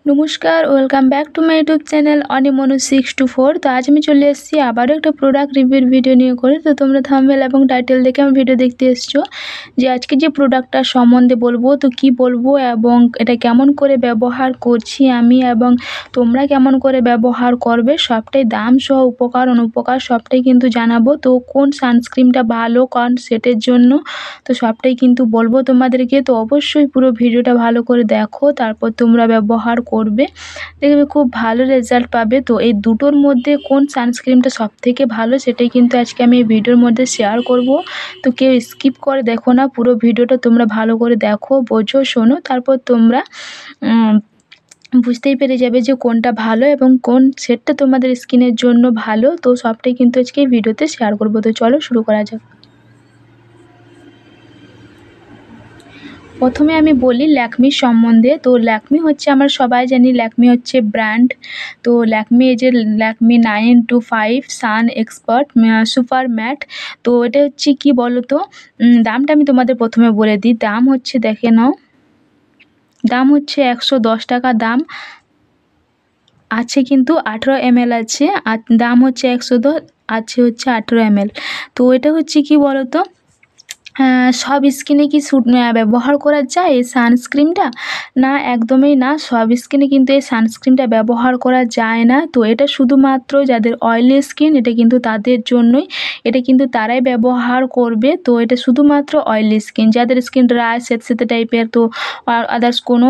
নমস্কার, welcome back to my YouTube channel Animonu 624। তো আজ আমি চলে এসেছি আবারও একটা প্রোডাক্ট রিভিউর ভিডিও নিয়ে করে। তো তোমরা থাম্বনেল এবং টাইটেল দেখে আমার ভিডিও দেখতে এসছো যে আজকে যে প্রোডাক্টটার সম্বন্ধে বলবো, তো কি বলবো এবং এটা কেমন করে ব্যবহার করছি আমি এবং তোমরা কেমন করে ব্যবহার করবে, সবটাই দাম সহ উপকার অনুপকার সবটাই কিন্তু জানাবো। তো কোন সানস্ক্রিনটা ভালো, কোন সেটের জন্য, তো সবটাই কিন্তু বলবো তোমাদেরকে। তো অবশ্যই পুরো ভিডিওটা ভালো করে দেখো, তারপর তোমরা ব্যবহার করবে, দেখবে খুব ভালো রেজাল্ট পাবে। তো এই দুটোর মধ্যে কোন সানস্ক্রিনটা সবথেকে ভালো সেটাই কিন্তু আজকে আমি এই ভিডিওর মধ্যে শেয়ার করব। তো কেউ স্কিপ করে দেখো না, পুরো ভিডিওটা তোমরা ভালো করে দেখো, বোঝো, শোনো, তারপর তোমরা বুঝতেই পেরে যাবে যে কোনটা ভালো এবং কোন সেটটা তোমাদের স্কিনের জন্য ভালো। তো সবটাই কিন্তু আজকে এই ভিডিওতে শেয়ার করব। তো চলো শুরু করা যাক। প্রথমে আমি বলি ল্যাকমির সম্বন্ধে। তো ল্যাকমি হচ্ছে, আমরা সবাই জানি ল্যাকমি হচ্ছে ব্র্যান্ড। তো ল্যাকমি, এই যে ল্যাকমি 925 সান এক্সপার্ট সুপার ম্যাট। তো এটা হচ্ছে কি বলো তো, দামটা আমি তোমাদের প্রথমে বলে দিই। দাম হচ্ছে, দেখে নাও, দাম হচ্ছে 110 টাকা দাম আছে, কিন্তু 18 ml আছে। আর দাম হচ্ছে 110, আছে হচ্ছে 18 ml। তো এটা হচ্ছে কি বলো তো, সব স্কিনে কি ব্যবহার করা যায় এই সানস্ক্রিনটা? না, একদমই না, সব স্কিনে কিন্তু এই সানস্ক্রিনটা ব্যবহার করা যায় না। তো এটা শুধুমাত্র যাদের অয়েলি স্কিন, এটা কিন্তু তাদের জন্যই, এটা কিন্তু তারাই ব্যবহার করবে। তো এটা শুধুমাত্র অয়েলি স্কিন, যাদের স্কিন ড্রাই স্যাঁতস্যাঁতে টাইপের, তো আদার্স কোনো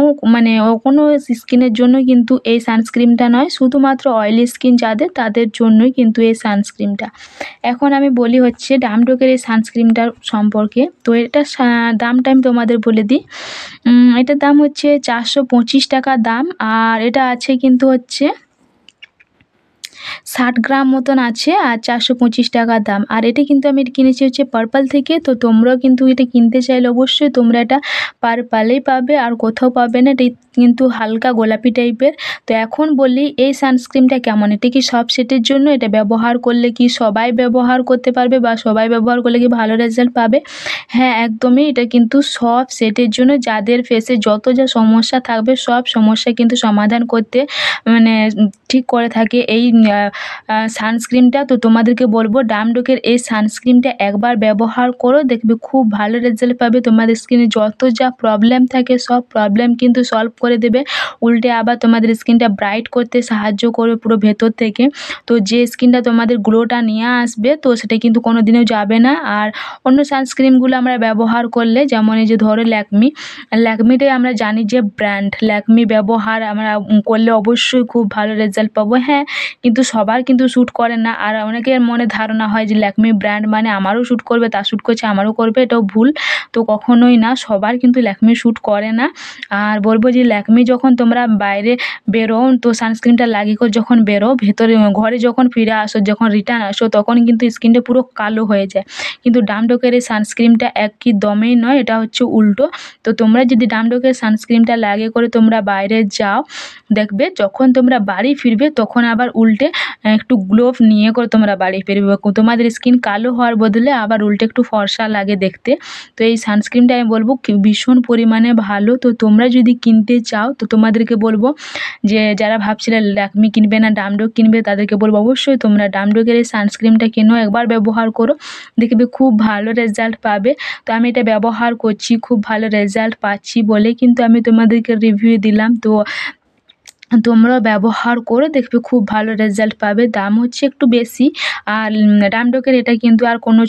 কোনো স্কিনের জন্য কিন্তু এই সানস্ক্রিনটা নয়, শুধুমাত্র অয়েলি স্কিন যাদের, তাদের জন্যই কিন্তু এই সানস্ক্রিনটা। এখন আমি বলি হচ্ছে ডামডকের এই সানস্ক্রিনটার সম্পর্কে। তো এটা দামটা আমি তোমাদের বলে দিই। এটার দাম হচ্ছে 425 টাকা দাম, আর এটা আছে কিন্তু হচ্ছে 60 গ্রাম মতন আছে, আর 425 টাকা দাম। আর এটা কিন্তু আমি কিনেছি হচ্ছে পার্পল থেকে। তো তোমরাও কিন্তু এটা কিনতে চাইলে অবশ্যই তোমরা এটা পার্পলেই পাবে, আর কোথাও পাবে না। এটা কিন্তু হালকা গোলাপি টাইপের। তো এখন বলি এই সানস্ক্রিনটা কেমন, এটা কি সব সেটের জন্য, এটা ব্যবহার করলে কি সবাই ব্যবহার করতে পারবে বা সবাই ব্যবহার করলে কি ভালো রেজাল্ট পাবে? হ্যাঁ, একদমই, এটা কিন্তু সব সেটের জন্য, যাদের ফেসে যত যা সমস্যা থাকবে সব সমস্যা কিন্তু সমাধান করতে ঠিক করে থাকে এই সানস্ক্রিনটা। তো তোমাদেরকে বলবো ডামডকের এই সানস্ক্রিনটা একবার ব্যবহার করো, দেখবে খুব ভালো রেজাল্ট পাবে। তোমাদের স্কিনে যত যা প্রবলেম থাকে সব প্রবলেম কিন্তু সলভ করে দেবে, উল্টে আবার তোমাদের স্কিনটা ব্রাইট করতে সাহায্য করবে পুরো ভেতর থেকে। তো যে স্কিনটা তোমাদের গ্লোটা নিয়ে আসবে, তো সেটা কিন্তু কোনো দিনও যাবে না। আর অন্য সানস্ক্রিনগুলো আমরা ব্যবহার করলে, যেমন এই যে ধরো ল্যাকমিটাই আমরা জানি যে ব্র্যান্ড, ল্যাকমি ব্যবহার আমরা করলে অবশ্যই খুব ভালো রেজাল্ট পাবো। হ্যাঁ, কিন্তু সবার কিন্তু শ্যুট করে না। আর অনেকের মনে ধারণা হয় যে ল্যাকমি ব্র্যান্ড মানে আমারও শ্যুট করবে, তা শ্যুট করছে আমারও করবে, এটাও ভুল। তো কখনোই না, সবার কিন্তু ল্যাকমি শ্যুট করে না। আর বলবো যে ল্যাকমি যখন তোমরা বাইরে বেরো, তো সানস্ক্রিনটা লাগিয়ে করে যখন বেরো, ভেতরে ঘরে যখন ফিরে আসো, যখন রিটার্ন আসো, তখন কিন্তু স্কিনটা পুরো কালো হয়ে যায়। কিন্তু ডামডকের এই সানস্ক্রিনটা একই দমেই নয়, এটা হচ্ছে উল্টো। তো তোমরা যদি ডামডকের সানস্ক্রিনটা লাগিয়ে করে তোমরা বাইরে যাও, দেখবে যখন তোমরা বাড়ি ফিরবে তখন আবার উল্টে একটু গ্লো নিয়ে করে তোমরা বাড়ি ফিরবে, তোমাদের স্কিন কালো হওয়ার বদলে আবার উল্টে একটু ফর্সা লাগে দেখতে। তো এই সানস্ক্রিনটা আমি বলবো ভীষণ পরিমাণে ভালো। তো তোমরা যদি কিনতে চাও, তো তোমাদেরকে বলবো যে যারা ভাবছিলে ল্যাকমি কিনবে না ডামডক কিনবে, তাদেরকে বলবো অবশ্যই তোমরা ডামডকের এই সানস্ক্রিনটা কেনো, একবার ব্যবহার করো, দেখবে খুব ভালো রেজাল্ট পাবে। তো আমি এটা ব্যবহার করছি, খুব ভালো রেজাল্ট পাচ্ছি বলে কিন্তু আমি তোমাদেরকে রিভিউ দিলাম। তো তোমরাও ব্যবহার করে দেখবে খুব ভালো রেজাল্ট পাবে। দাম হচ্ছে একটু বেশি, আর ডামডকের এটা কিন্তু আর কোনো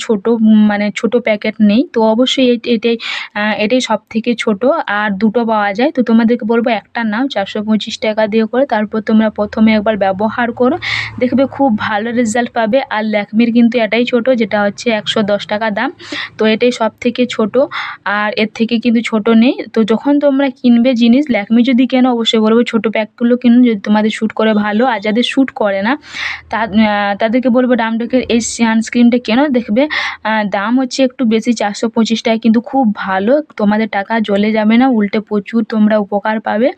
ছোট প্যাকেট নেই। তো অবশ্যই এটাই সব থেকে ছোট, আর দুটো পাওয়া যায়। তো তোমাদেরকে বলবো একটা নাও 425 টাকা দিয়ে করে, তারপর তোমরা প্রথমে একবার ব্যবহার করো, দেখবে খুব ভালো রেজাল্ট পাবে। আর ল্যাকমির কিন্তু এটাই ছোট, যেটা হচ্ছে 110 টাকা দাম। তো এটাই সব থেকে ছোট, আর এর থেকে কিন্তু ছোট নেই। তো যখন তোমরা কিনবে জিনিস ল্যাকমি যদি কেনো, অবশ্যই বলবো ছোটো প্যাকগুলো কিনুন যদি তোমাদের শ্যুট করে ভালো। আর যাদের শ্যুট করে না তাদেরকে বলবো ডামডকের এই সানস্ক্রিনটা কেনো, দেখবে দাম হচ্ছে একটু বেশি, 425 টাকা, কিন্তু খুব ভালো, তোমাদের টাকা জ্বলে যাবে না, উল্টে প্রচুর তোমরা উপকার পাবে।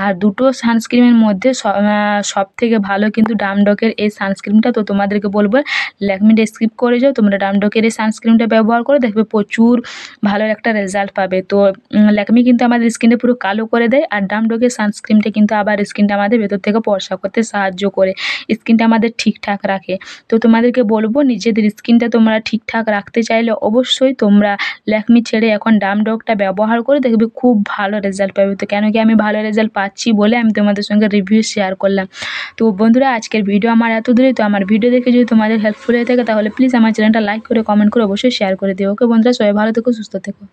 আর দুটো সানস্ক্রিনের মধ্যে সব থেকে ভালো কিন্তু ডামডকের এই সানস্ক্রিনটা। তো তোমাদেরকে বলবো ল্যাকমিটা স্কিপ করে যাও, তোমরা ডামডকের এই সানস্ক্রিনটা ব্যবহার করে দেখবে প্রচুর ভালো একটা রেজাল্ট পাবে। তো ল্যাকমি কিন্তু আমাদের স্কিনটা পুরো কালো করে দেয়, আর ডামডকের সানস্ক্রিনটা কিন্তু আবার স্কিনটা আমাদের ভেতর থেকে ফর্সা করতে সাহায্য করে, স্কিনটা আমাদের ঠিকঠাক রাখে। তো তোমাদেরকে বলবো নিজেদের স্কিনটা তোমরা ঠিকঠাক রাখতে চাইলে অবশ্যই তোমরা ল্যাকমি ছেড়ে এখন ডাম ডগটা ব্যবহার করে দেখবে খুব ভালো রেজাল্ট পাবে। তো কেন কি আমি ভালো রেজাল্ট পাচ্ছি বলে আমি তোমাদের সঙ্গে রিভিউ শেয়ার করলাম। তো বন্ধুরা আজকের ভিডিও আমার এত দূরেই। তো আমার ভিডিও দেখে যদি তোমাদের হেল্পফুল হয়ে থাকে তাহলে প্লিজ আমার চ্যানেলটা লাইক করে কমেন্ট করে অবশ্যই শেয়ার করে দিও। ওকে বন্ধুরা, সবাই ভালো থেকো, সুস্থ থেকো।